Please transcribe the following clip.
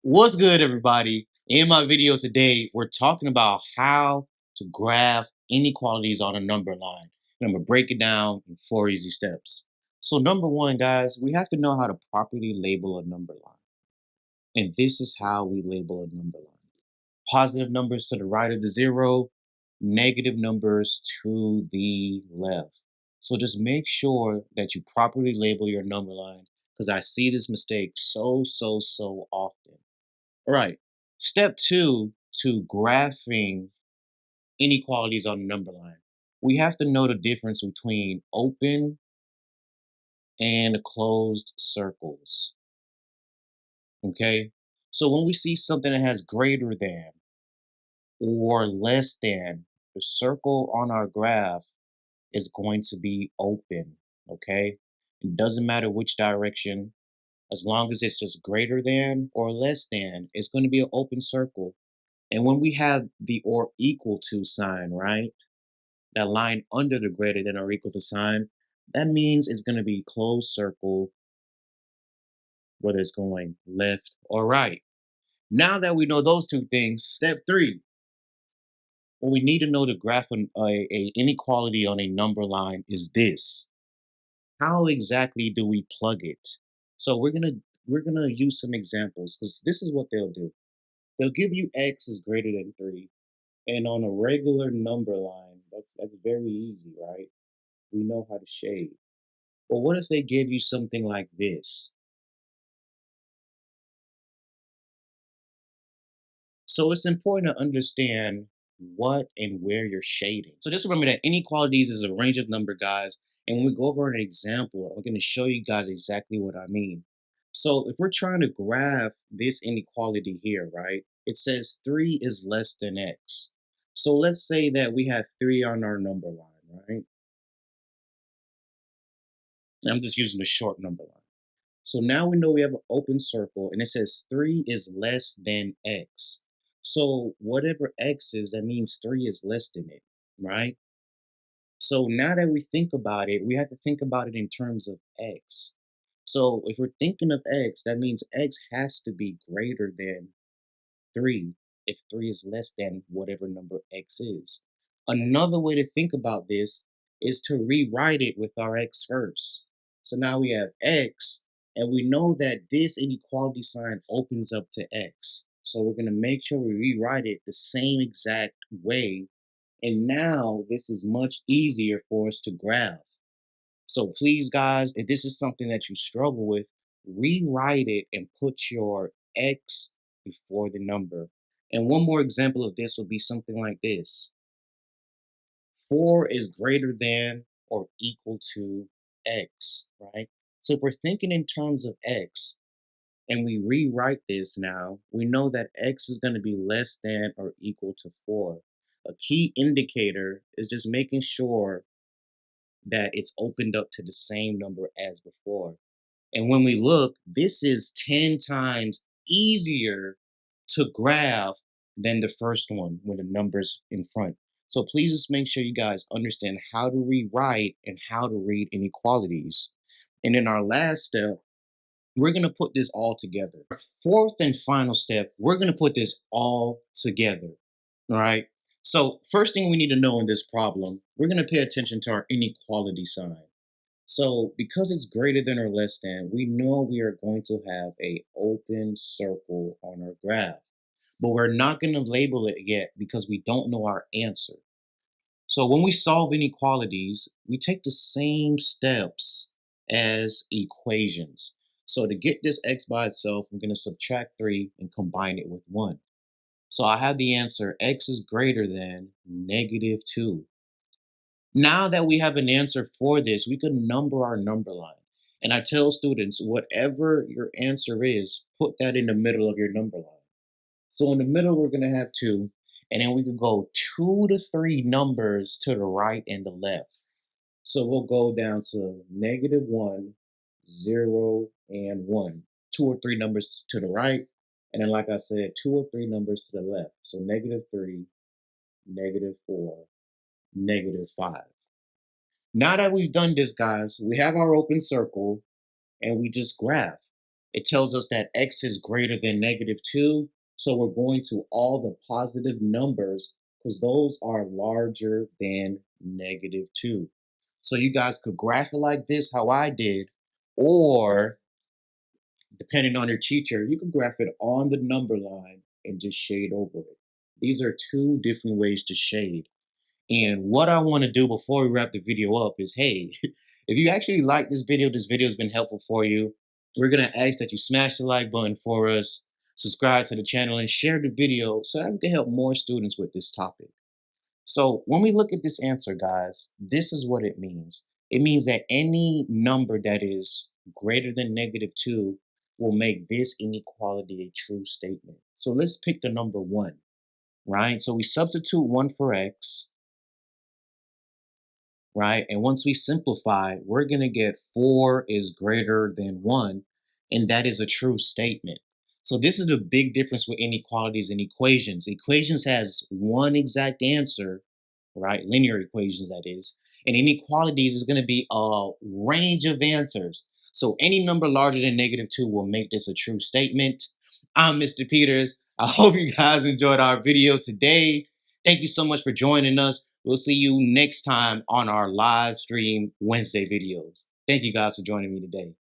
What's good, everybody? In my video today, we're talking about how to graph inequalities on a number line. And I'm going to break it down in 4 easy steps. So number one, guys, we have to know how to properly label a number line. And this is how we label a number line. Positive numbers to the right of the zero, negative numbers to the left. So just make sure that you properly label your number line because I see this mistake so often. All right. Step two to graphing inequalities on a number line. We have to know the difference between open and closed circles. Okay. So when we see something that has greater than or less than, the circle on our graph is going to be open. Okay. It doesn't matter which direction, as long as it's just greater than or less than, it's going to be an open circle. And when we have the or equal to sign, right? That line under the greater than or equal to sign, that means it's going to be closed circle, whether it's going left or right. Now that we know those two things, step three, what we need to know to graph a inequality on a number line is this. How exactly do we plug it? So we're gonna use some examples because this is what they'll do. They'll give you x is greater than 3. And on a regular number line, that's very easy, right? We know how to shade. But what if they give you something like this? So it's important to understand what and where you're shading. So just remember that inequalities is a range of number, guys. And when we go over an example, I'm going to show you guys exactly what I mean. So if we're trying to graph this inequality here, right? It says 3 is less than x. So let's say that we have 3 on our number line, right? I'm just using a short number line. So now we know we have an open circle and it says 3 is less than x. So whatever x is, that means 3 is less than it, right? So now that we think about it, we have to think about it in terms of x. So if we're thinking of x, that means x has to be greater than 3 if 3 is less than whatever number x is. Another way to think about this is to rewrite it with our x first. So now we have x, and we know that this inequality sign opens up to x. So we're going to make sure we rewrite it the same exact way. And now this is much easier for us to graph. So please, guys, if this is something that you struggle with, rewrite it and put your X before the number. And one more example of this would be something like this. 4 is greater than or equal to X, right? So if we're thinking in terms of X and we rewrite this now, we know that X is going to be less than or equal to 4. A key indicator is just making sure that it's opened up to the same number as before. And when we look, this is 10 times easier to graph than the first one with the numbers in front. So please just make sure you guys understand how to rewrite and how to read inequalities. And in our last step, we're going to put this all together. Our fourth and final step, we're going to put this all together. All right. So first thing we need to know in this problem, we're going to pay attention to our inequality sign. So because it's greater than or less than, we know we are going to have a open circle on our graph. But we're not going to label it yet because we don't know our answer. So when we solve inequalities, we take the same steps as equations. So to get this x by itself, I'm going to subtract 3 and combine it with 1. So I have the answer x is greater than -2. Now that we have an answer for this, we can number our number line. And I tell students, whatever your answer is, put that in the middle of your number line. So in the middle, we're going to have 2. And then we can go 2 to 3 numbers to the right and the left. So we'll go down to -1, 0, and 1. 2 or 3 numbers to the right. And then, like I said, 2 or 3 numbers to the left. So -3, -4, -5. Now that we've done this, guys, we have our open circle and we just graph. It tells us that x is greater than -2. So we're going to all the positive numbers because those are larger than -2. So you guys could graph it like this, how I did, or depending on your teacher, you can graph it on the number line and just shade over it. These are two different ways to shade. And what I want to do before we wrap the video up is, hey, if you actually like this video has been helpful for you, we're going to ask that you smash the like button for us, subscribe to the channel, and share the video so that we can help more students with this topic. So when we look at this answer, guys, this is what it means. It means that any number that is greater than -2 will make this inequality a true statement. So let's pick the number 1, right? So we substitute 1 for x, right? And once we simplify, we're going to get 4 is greater than 1, and that is a true statement. So this is the big difference with inequalities and equations. Equations has one exact answer, right? Linear equations, that is. And inequalities is going to be a range of answers. So any number larger than -2 will make this a true statement. I'm Mr. Peters. I hope you guys enjoyed our video today. Thank you so much for joining us. We'll see you next time on our live stream Wednesday videos. Thank you guys for joining me today.